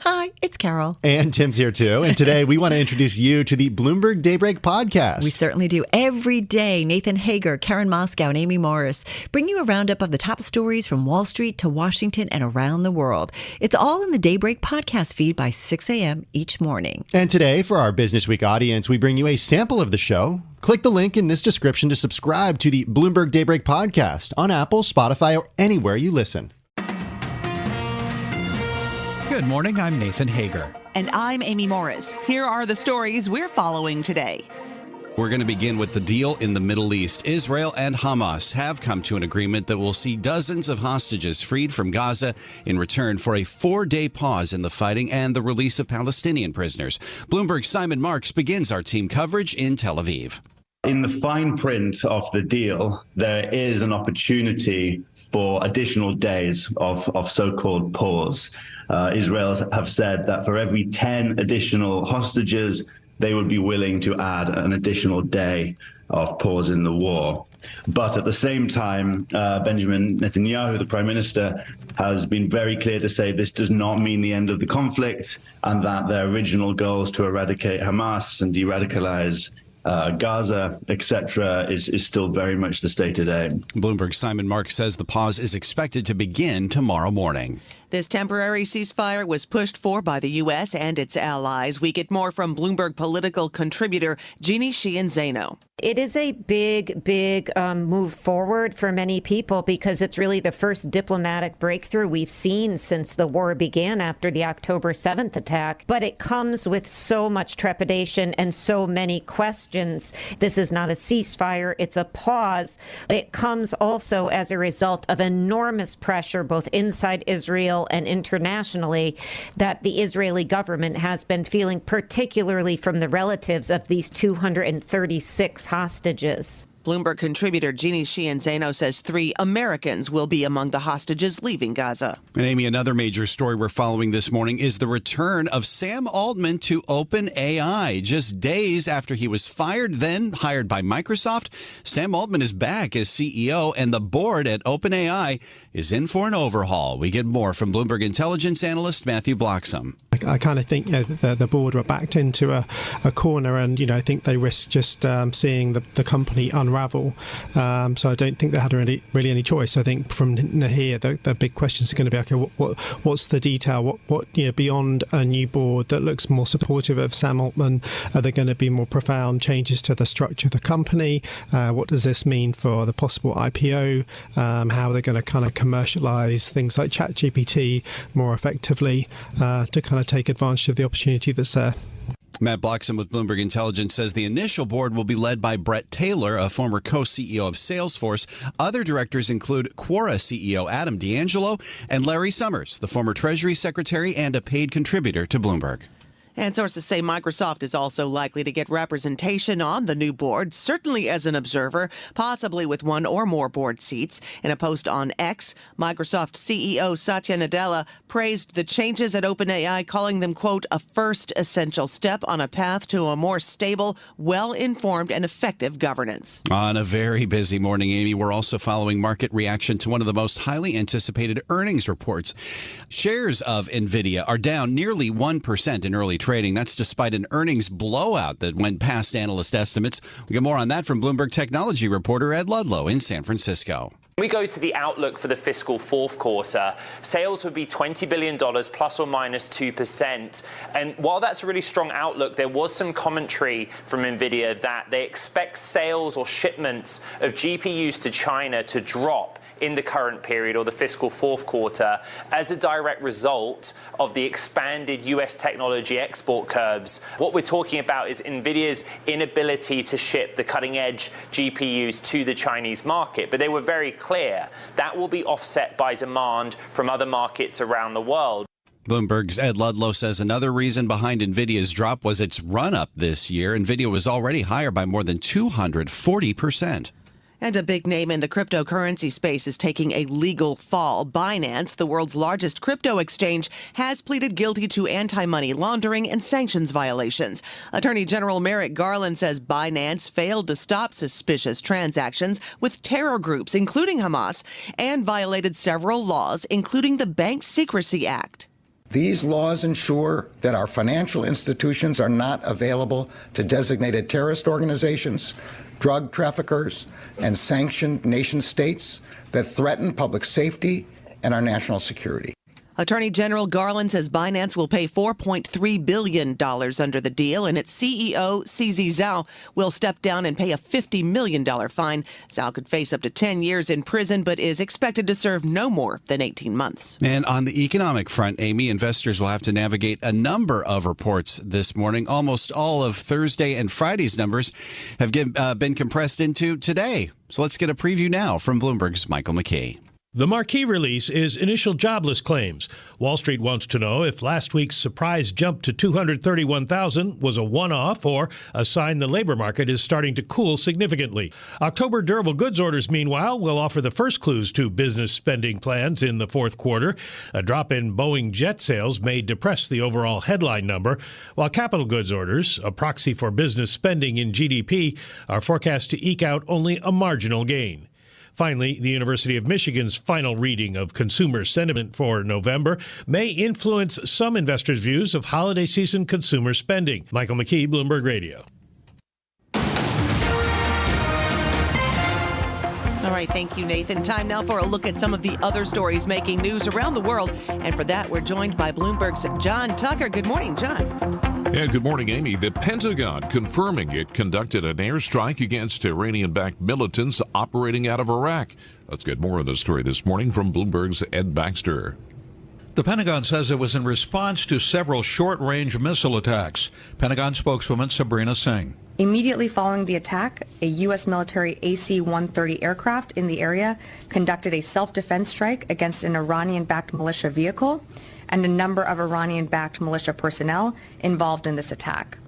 Hi, it's Carol. And Tim's here too. And today we want to introduce you to the Bloomberg Daybreak podcast. We certainly do. Every day, Nathan Hager, Karen Moscow, and Amy Morris bring you a roundup of the top stories from Wall Street to Washington and around the world. It's all in the Daybreak podcast feed by 6 a.m. each morning. And today, for our Business Week audience, we bring you a sample of the show. Click the link in this description to subscribe to the Bloomberg Daybreak podcast on Apple, Spotify, or anywhere you listen. Good morning, I'm Nathan Hager. And I'm Amy Morris. Here are the stories we're following today. We're going to begin with the deal in the Middle East. Israel and Hamas have come to an agreement that will see dozens of hostages freed from Gaza in return for a 4-day pause in the fighting and the release of Palestinian prisoners. Bloomberg's Simon Marks begins our team coverage in Tel Aviv. In the fine print of the deal, there is an opportunity for additional days of so-called pause. Israel have said that for every 10 additional hostages, they would be willing to add an additional day of pause in the war. But at the same time, Benjamin Netanyahu, the prime minister, has been very clear to say this does not mean the end of the conflict and that their original goals to eradicate Hamas and de-radicalize Gaza, etc., is still very much the stated aim. Bloomberg's Simon Marks says the pause is expected to begin tomorrow morning. This temporary ceasefire was pushed for by the U.S. and its allies. We get more from Bloomberg political contributor Jeannie Sheehan Zaino. It is a big move forward for many people because it's really the first diplomatic breakthrough we've seen since the war began after the October 7th attack. But it comes with so much trepidation and so many questions. This is not a ceasefire, it's a pause. It comes also as a result of enormous pressure both inside Israel and internationally that the Israeli government has been feeling, particularly from the relatives of these 236 hostages. Bloomberg contributor Jeannie Sheehan Zaino says 3 Americans will be among the hostages leaving Gaza. And Amy, another major story we're following this morning is the return of Sam Altman to OpenAI. Just days after he was fired, then hired by Microsoft, Sam Altman is back as CEO, and the board at OpenAI is in for an overhaul. We get more from Bloomberg intelligence analyst Matthew Bloxham. I kind of think the board were backed into a corner, and I think they risked just seeing the company unravel. So I don't think they had really any choice. I think from here the big questions are going to be, okay, what's the detail? What beyond a new board that looks more supportive of Sam Altman? Are there going to be more profound changes to the structure of the company? What does this mean for the possible IPO? How they're going to kind of commercialize things like ChatGPT more effectively to kind of take advantage of the opportunity that's there. Matt Bloxham with Bloomberg Intelligence says the initial board will be led by Brett Taylor, a former co-CEO of Salesforce. Other directors include Quora CEO Adam D'Angelo and Larry Summers, the former Treasury Secretary and a paid contributor to Bloomberg. And sources say Microsoft is also likely to get representation on the new board, certainly as an observer, possibly with 1 or more board seats. In a post on X, Microsoft CEO Satya Nadella praised the changes at OpenAI, calling them, quote, a first essential step on a path to a more stable, well-informed, and effective governance. On a very busy morning, Amy, we're also following market reaction to one of the most highly anticipated earnings reports. Shares of NVIDIA are down nearly 1% in early trading. That's despite an earnings blowout that went past analyst estimates. We get more on that from Bloomberg technology reporter Ed Ludlow in San Francisco. We go to the outlook for the fiscal fourth quarter. Sales would be $20 billion plus or minus 2%. And while that's a really strong outlook, there was some commentary from NVIDIA that they expect sales or shipments of GPUs to China to drop in the current period or the fiscal fourth quarter as a direct result of the expanded U.S. technology export curbs. What we're talking about is NVIDIA's inability to ship the cutting-edge GPUs to the Chinese market. But they were very clear that will be offset by demand from other markets around the world. Bloomberg's Ed Ludlow says another reason behind NVIDIA's drop was its run-up this year. NVIDIA was already higher by more than 240%. And a big name in the cryptocurrency space is taking a legal fall. Binance, the world's largest crypto exchange, has pleaded guilty to anti-money laundering and sanctions violations. Attorney General Merrick Garland says Binance failed to stop suspicious transactions with terror groups, including Hamas, and violated several laws, including the Bank Secrecy Act. These laws ensure that our financial institutions are not available to designated terrorist organizations, drug traffickers, and sanctioned nation states that threaten public safety and our national security. Attorney General Garland says Binance will pay $4.3 billion under the deal, and its CEO, CZ Zhao, will step down and pay a $50 million fine. Zhao could face up to 10 years in prison, but is expected to serve no more than 18 months. And on the economic front, Amy, investors will have to navigate a number of reports this morning. Almost all of Thursday and Friday's numbers have been compressed into today. So let's get a preview now from Bloomberg's Michael McKee. The marquee release is initial jobless claims. Wall Street wants to know if last week's surprise jump to 231,000 was a one-off or a sign the labor market is starting to cool significantly. October durable goods orders, meanwhile, will offer the first clues to business spending plans in the fourth quarter. A drop in Boeing jet sales may depress the overall headline number, while capital goods orders, a proxy for business spending in GDP, are forecast to eke out only a marginal gain. Finally, the University of Michigan's final reading of consumer sentiment for November may influence some investors' views of holiday season consumer spending. Michael McKee, Bloomberg Radio. All right, thank you, Nathan. Time now for a look at some of the other stories making news around the world. And for that, we're joined by Bloomberg's John Tucker. Good morning, John. Yeah, good morning, Amy. The Pentagon confirming it conducted an airstrike against Iranian-backed militants operating out of Iraq. Let's get more on the story this morning from Bloomberg's Ed Baxter. The Pentagon says it was in response to several short-range missile attacks. Pentagon spokeswoman Sabrina Singh. Immediately following the attack, a U.S. military AC-130 aircraft in the area conducted a self-defense strike against an Iranian-backed militia vehicle and a number of Iranian-backed militia personnel involved in this attack.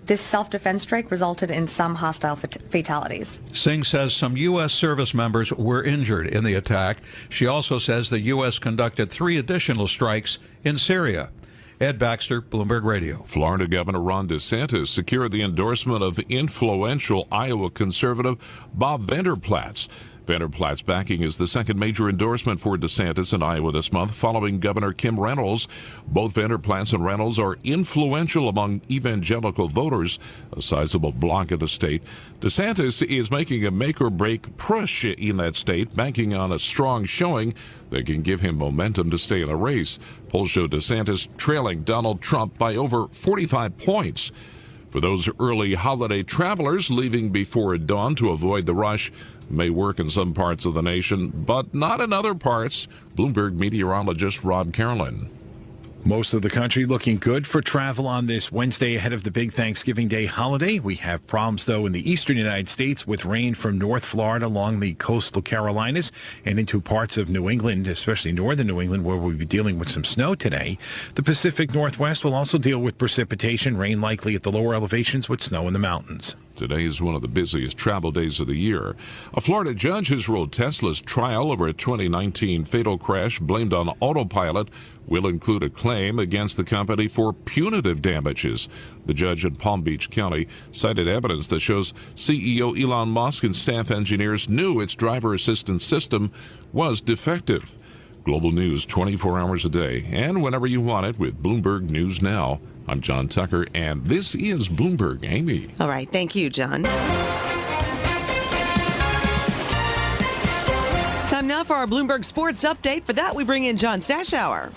This self-defense strike resulted in some hostile fatalities. Singh says some U.S. service members were injured in the attack. She also says the U.S. conducted 3 additional strikes in Syria. Ed Baxter, Bloomberg Radio. Florida Governor Ron DeSantis secured the endorsement of influential Iowa conservative Bob Vander Plaats. Vander Plaats' backing is the second major endorsement for DeSantis in Iowa this month, following Governor Kim Reynolds. Both Vander Plaats and Reynolds are influential among evangelical voters, a sizable bloc of the state. DeSantis is making a make-or-break push in that state, banking on a strong showing that can give him momentum to stay in the race. Polls show DeSantis trailing Donald Trump by over 45 points. For those early holiday travelers leaving before dawn to avoid the rush, may work in some parts of the nation, but not in other parts. Bloomberg meteorologist Rob Carolyn. Most of the country looking good for travel on this Wednesday ahead of the big Thanksgiving Day holiday. We have problems, though, in the eastern United States with rain from North Florida along the coastal Carolinas and into parts of New England, especially northern New England, where we'll be dealing with some snow today. The Pacific Northwest will also deal with precipitation, rain likely at the lower elevations with snow in the mountains. Today is one of the busiest travel days of the year. A Florida judge has ruled Tesla's trial over a 2019 fatal crash blamed on autopilot will include a claim against the company for punitive damages. The judge in Palm Beach County cited evidence that shows CEO Elon Musk and staff engineers knew its driver assistance system was defective. Global news 24 hours a day and whenever you want it with Bloomberg News Now. I'm John Tucker, and this is Bloomberg. Amy. All right. Thank you, John. Time now for our Bloomberg Sports Update. For that, we bring in John Stashower.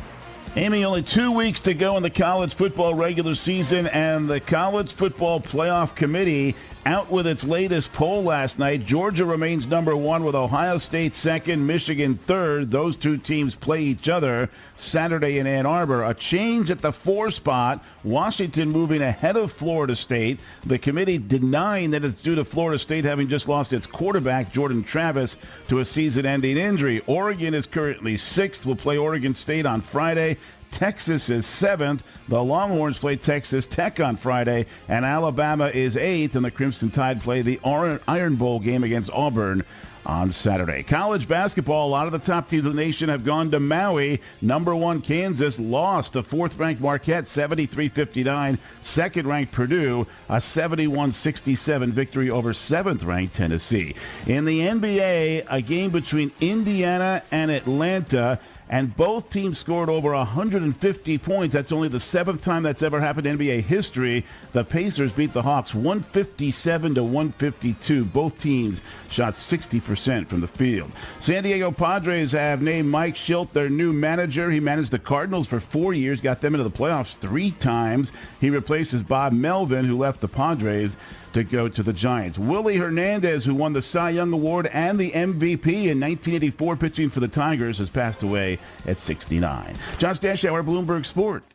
Amy, only 2 weeks to go in the college football regular season, and the College Football Playoff Committee out with its latest poll last night. Georgia remains number 1 with Ohio State second, Michigan third. Those two teams play each other Saturday in Ann Arbor. A change at the 4 spot. Washington moving ahead of Florida State. The committee denying that it's due to Florida State having just lost its quarterback, Jordan Travis, to a season-ending injury. Oregon is currently 6th. Will play Oregon State on Friday. Texas is 7th. The Longhorns play Texas Tech on Friday, and Alabama is 8th, and the Crimson Tide play the Iron Bowl game against Auburn on Saturday. College basketball, a lot of the top teams of the nation have gone to Maui. Number 1 Kansas lost to 4th-ranked Marquette, 73-59. Second-ranked Purdue, a 71-67 victory over 7th-ranked Tennessee. In the NBA, a game between Indiana and Atlanta, and both teams scored over 150 points. That's only the 7th time that's ever happened in NBA history. The Pacers beat the Hawks 157 to 152. Both teams shot 60% from the field. San Diego Padres have named Mike Shildt their new manager. He managed the Cardinals for 4 years, got them into the playoffs 3 times. He replaces Bob Melvin, who left the Padres to go to the Giants. Willie Hernandez, who won the Cy Young Award and the MVP in 1984 pitching for the Tigers, has passed away at 69. John Stashower, Bloomberg Sports.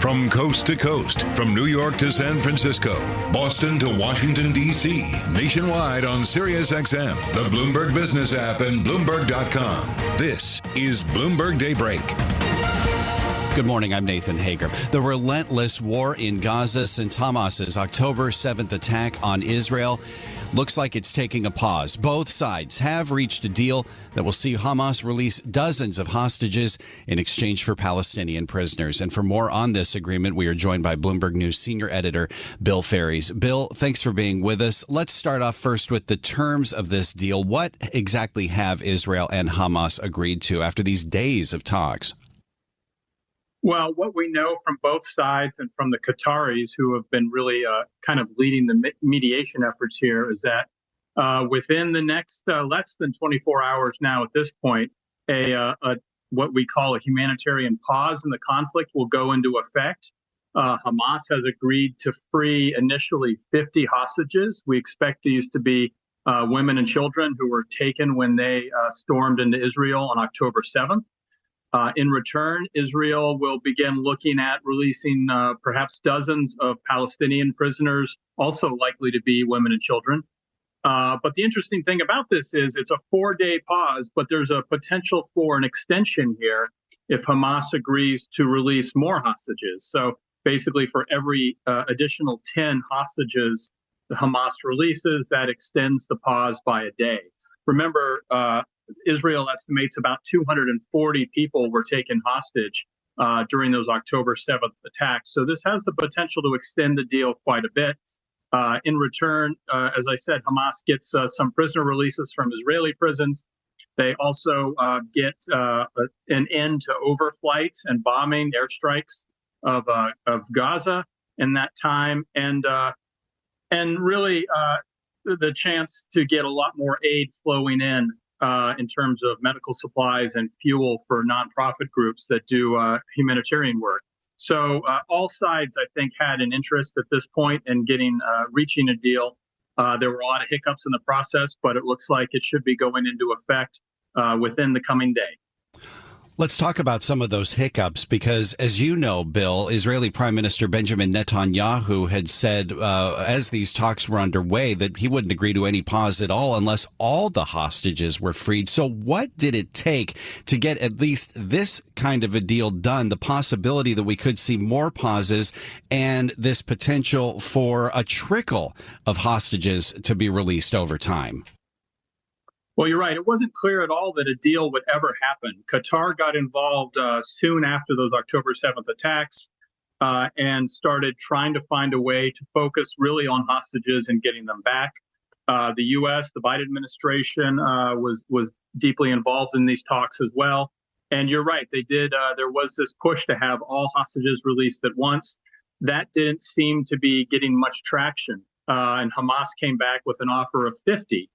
From coast to coast, from New York to San Francisco, Boston to Washington, D.C., nationwide on SiriusXM, the Bloomberg Business app, and Bloomberg.com. This is Bloomberg Daybreak. Good morning, I'm Nathan Hager. The relentless war in Gaza since Hamas's October 7th attack on Israel looks like it's taking a pause. Both sides have reached a deal that will see Hamas release dozens of hostages in exchange for Palestinian prisoners. And for more on this agreement, we are joined by Bloomberg News senior editor Bill Ferries. Bill, thanks for being with us. Let's start off first with the terms of this deal. What exactly have Israel and Hamas agreed to after these days of talks? Well, what we know from both sides and from the Qataris, who have been really kind of leading the mediation efforts here, is that within the next less than 24 hours now at this point, what we call a humanitarian pause in the conflict will go into effect. Hamas has agreed to free initially 50 hostages. We expect these to be women and children who were taken when they stormed into Israel on October 7th. In return, Israel will begin looking at releasing perhaps dozens of Palestinian prisoners, also likely to be women and children. But the interesting thing about this is it's a 4-day pause, but there's a potential for an extension here if Hamas agrees to release more hostages. So basically, for every additional 10 hostages the Hamas releases, that extends the pause by a day. Remember, Israel estimates about 240 people were taken hostage during those October 7th attacks. So this has the potential to extend the deal quite a bit. In return, as I said, Hamas gets some prisoner releases from Israeli prisons. They also get an end to overflights and bombing, airstrikes of Gaza in that time, and really the chance to get a lot more aid flowing in terms of medical supplies and fuel for nonprofit groups that do humanitarian work. So all sides, I think, had an interest at this point in reaching a deal. There were a lot of hiccups in the process, but it looks like it should be going into effect within the coming day. Let's talk about some of those hiccups because, as you know, Bill, Israeli Prime Minister Benjamin Netanyahu had said as these talks were underway that he wouldn't agree to any pause at all unless all the hostages were freed. So what did it take to get at least this kind of a deal done, the possibility that we could see more pauses and this potential for a trickle of hostages to be released over time? Well, you're right. It wasn't clear at all that a deal would ever happen. Qatar got involved soon after those October 7th attacks and started trying to find a way to focus really on hostages and getting them back. The U.S., the Biden administration was deeply involved in these talks as well. And you're right. They did. There was this push to have all hostages released at once. That didn't seem to be getting much traction. And Hamas came back with an offer of 50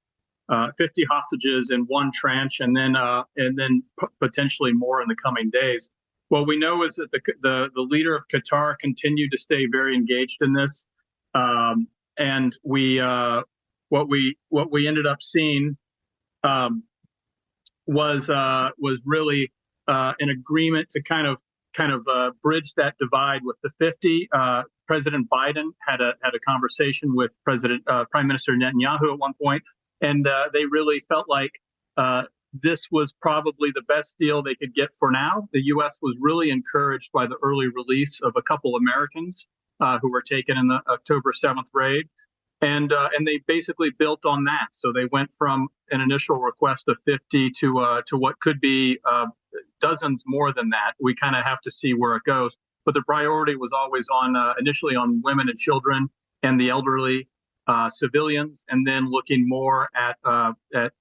hostages in one tranche, and then potentially more in the coming days. What we know is that the leader of Qatar continued to stay very engaged in this, and what we ended up seeing was really an agreement to kind of bridge that divide with the 50. President Biden had a conversation with Prime Minister Netanyahu at one point. And they really felt like this was probably the best deal they could get for now. The U.S. was really encouraged by the early release of a couple Americans who were taken in the October 7th raid. And they basically built on that. So they went from an initial request of 50 to what could be dozens more than that. We kind of have to see where it goes. But the priority was always initially on women and children and the elderly. civilians, and then looking more at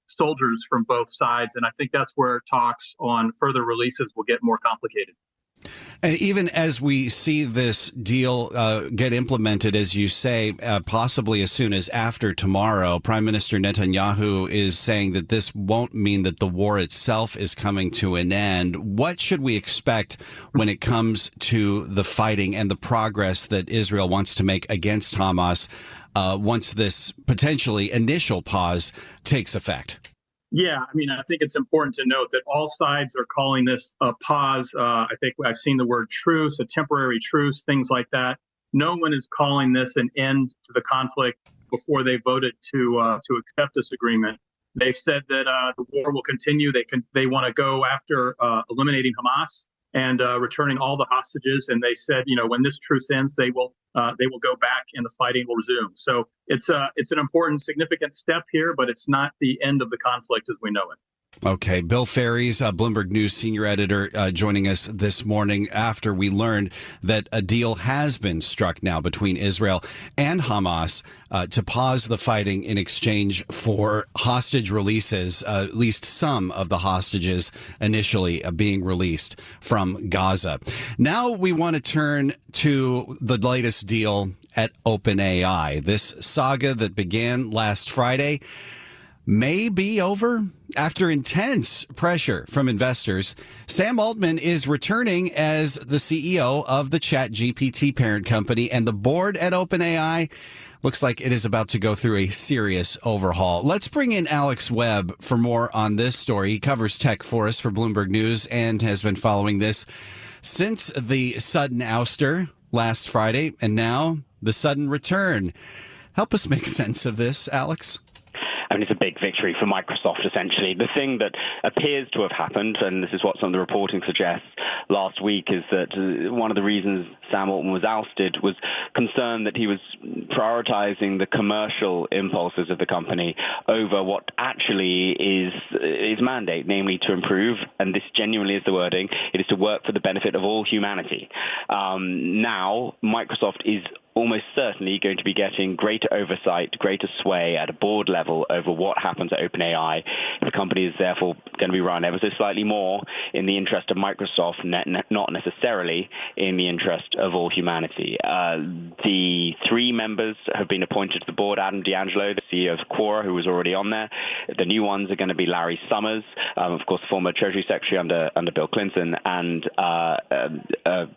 soldiers from both sides. And I think that's where talks on further releases will get more complicated. And even as we see this deal get implemented, as you say, possibly as soon as after tomorrow, Prime Minister Netanyahu is saying that this won't mean that the war itself is coming to an end. What should we expect when it comes to the fighting and the progress that Israel wants to make against Hamas once this potentially initial pause takes effect? Yeah, I mean, I think it's important to note that all sides are calling this a pause. I think I've seen the word truce, a temporary truce, things like that. No one is calling this an end to the conflict before they voted to accept this agreement. They've said that the war will continue. They want to go after eliminating Hamas and returning all the hostages. And they said, when this truce ends, they will go back and the fighting will resume. So it's an important, significant step here, but it's not the end of the conflict as we know it. Okay. Bill Ferries, Bloomberg News senior editor, joining us this morning after we learned that a deal has been struck now between Israel and Hamas to pause the fighting in exchange for hostage releases, at least some of the hostages initially being released from Gaza. Now we want to turn to the latest deal at OpenAI. This saga that began last Friday may be over. After intense pressure from investors, Sam Altman is returning as the CEO of the ChatGPT parent company, and the board at OpenAI looks like it is about to go through a serious overhaul. Let's bring in Alex Webb for more on this story. He covers tech for us for Bloomberg News and has been following this since the sudden ouster last Friday and now the sudden return. Help us make sense of this, Alex. I mean, it's a big victory for Microsoft, essentially. The thing that appears to have happened, and this is what some of the reporting suggests last week, is that one of the reasons Sam Altman was ousted was concern that he was prioritizing the commercial impulses of the company over what actually is his mandate, namely to improve, and this genuinely is the wording, it is to work for the benefit of all humanity. Now, Microsoft is almost certainly going to be getting greater oversight, greater sway at a board level over what happens at OpenAI. The company is therefore going to be run ever so slightly more in the interest of Microsoft, not necessarily in the interest of all humanity. The three members have been appointed to the board: Adam D'Angelo, the CEO of Quora, who was already on there. The new ones are going to be Larry Summers, of course, former Treasury Secretary under Bill Clinton, and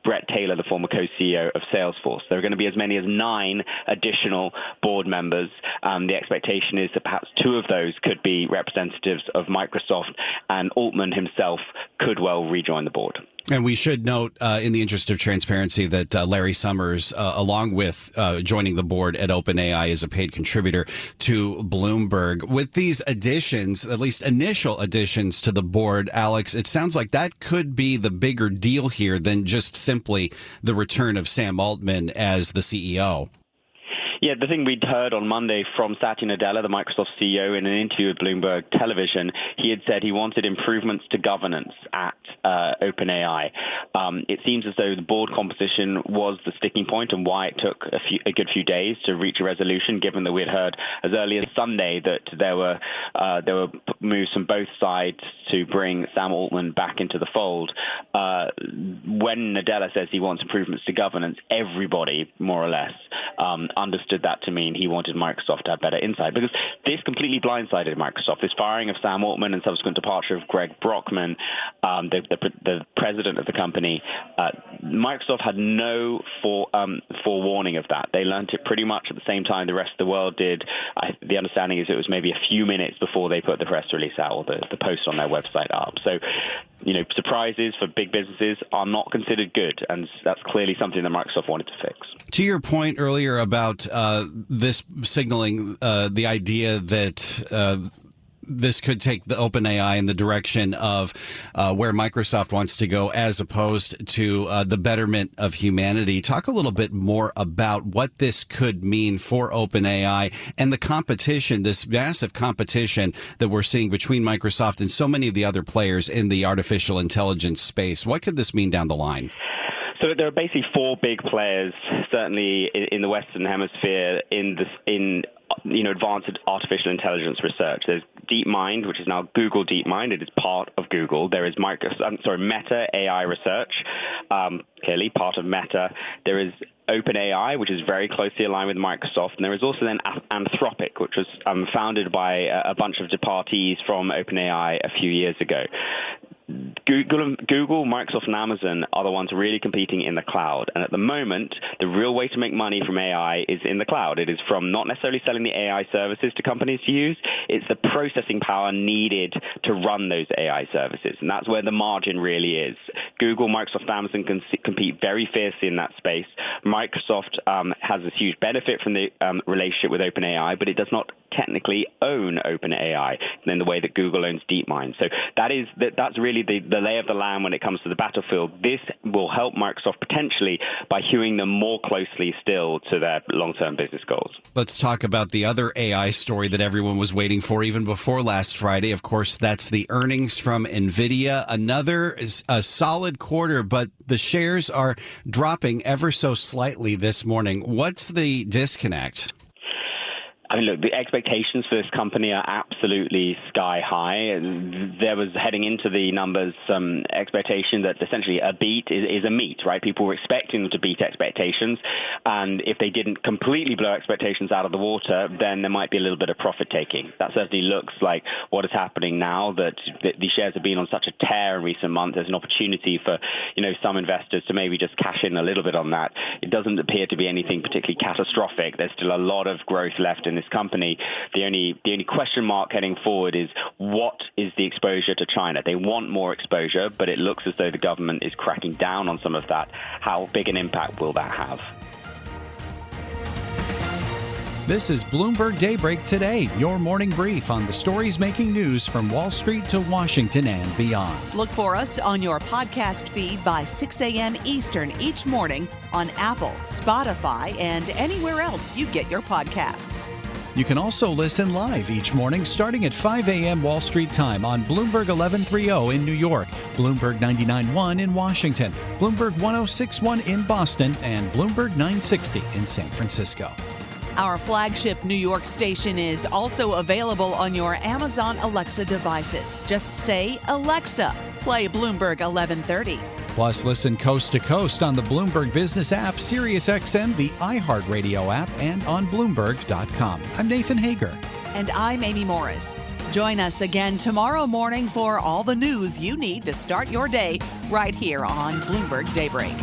Brett Taylor, the former co-CEO of Salesforce. There are going to be as many as 9 additional board members. The expectation is that perhaps 2 of those could be representatives of Microsoft, and Altman himself could well rejoin the board. And we should note, in the interest of transparency, that Larry Summers, along with joining the board at OpenAI, is a paid contributor to Bloomberg. With these additions, at least initial additions to the board, Alex, it sounds like that could be the bigger deal here than just simply the return of Sam Altman as the CEO. Yeah, the thing we'd heard on Monday from Satya Nadella, the Microsoft CEO, in an interview with Bloomberg Television, he had said he wanted improvements to governance at OpenAI. It seems as though the board composition was the sticking point and why it took a good few days to reach a resolution, given that we had heard as early as Sunday that there were moves from both sides to bring Sam Altman back into the fold. When Nadella says he wants improvements to governance, everybody, more or less, understood that to mean he wanted Microsoft to have better insight, because this completely blindsided Microsoft. This firing of Sam Altman and subsequent departure of Greg Brockman, the president of the company, Microsoft had no forewarning of that. They learned it pretty much at the same time the rest of the world did. The understanding is it was maybe a few minutes before they put the press release out or the post on their website up. So, surprises for big businesses are not considered good, and that's clearly something that Microsoft wanted to fix. To your point earlier about this signaling the idea that this could take the OpenAI in the direction of where Microsoft wants to go, as opposed to the betterment of humanity. Talk a little bit more about what this could mean for OpenAI and the competition, this massive competition that we're seeing between Microsoft and so many of the other players in the artificial intelligence space. What could this mean down the line? So there are basically four big players, certainly in the Western Hemisphere, in advanced artificial intelligence research. There's DeepMind, which is now Google DeepMind. It is part of Google. There is Meta AI Research, clearly part of Meta. There is OpenAI, which is very closely aligned with Microsoft. And there is also then Anthropic, which was founded by a bunch of departees from OpenAI a few years ago. Google, Microsoft, and Amazon are the ones really competing in the cloud. And at the moment, the real way to make money from AI is in the cloud. It is from not necessarily selling the AI services to companies to use. It's the processing power needed to run those AI services. And that's where the margin really is. Google, Microsoft, Amazon can compete very fiercely in that space. Microsoft has this huge benefit from the relationship with OpenAI, but it does not technically own OpenAI in the way that Google owns DeepMind. So that's really the lay of the land when it comes to the battlefield. This will help Microsoft potentially by hewing them more closely still to their long-term business goals. Let's talk about the other AI story that everyone was waiting for even before last Friday. Of course, that's the earnings from NVIDIA. Another a solid quarter, but the shares are dropping ever so slightly this morning. What's the disconnect? I mean, look, the expectations for this company are absolutely sky high. There was, heading into the numbers, some expectation that essentially a beat is a meet, right? People were expecting them to beat expectations. And if they didn't completely blow expectations out of the water, then there might be a little bit of profit taking. That certainly looks like what is happening now, that the shares have been on such a tear in recent months. There's an opportunity for, some investors to maybe just cash in a little bit on that. It doesn't appear to be anything particularly catastrophic. There's still a lot of growth left in this company. The only question mark heading forward is what is the exposure to China? They want more exposure, but it looks as though the government is cracking down on some of that. How big an impact will that have? This is Bloomberg Daybreak Today, your morning brief on the stories making news from Wall Street to Washington and beyond. Look for us on your podcast feed by 6 a.m. Eastern each morning on Apple, Spotify, and anywhere else you get your podcasts. You can also listen live each morning starting at 5 a.m. Wall Street time on Bloomberg 1130 in New York, Bloomberg 99.1 in Washington, Bloomberg 106.1 in Boston, and Bloomberg 960 in San Francisco. Our flagship New York station is also available on your Amazon Alexa devices. Just say, Alexa, play Bloomberg 1130. Plus, listen coast to coast on the Bloomberg Business app, SiriusXM, the iHeartRadio app, and on Bloomberg.com. I'm Nathan Hager. And I'm Amy Morris. Join us again tomorrow morning for all the news you need to start your day right here on Bloomberg Daybreak.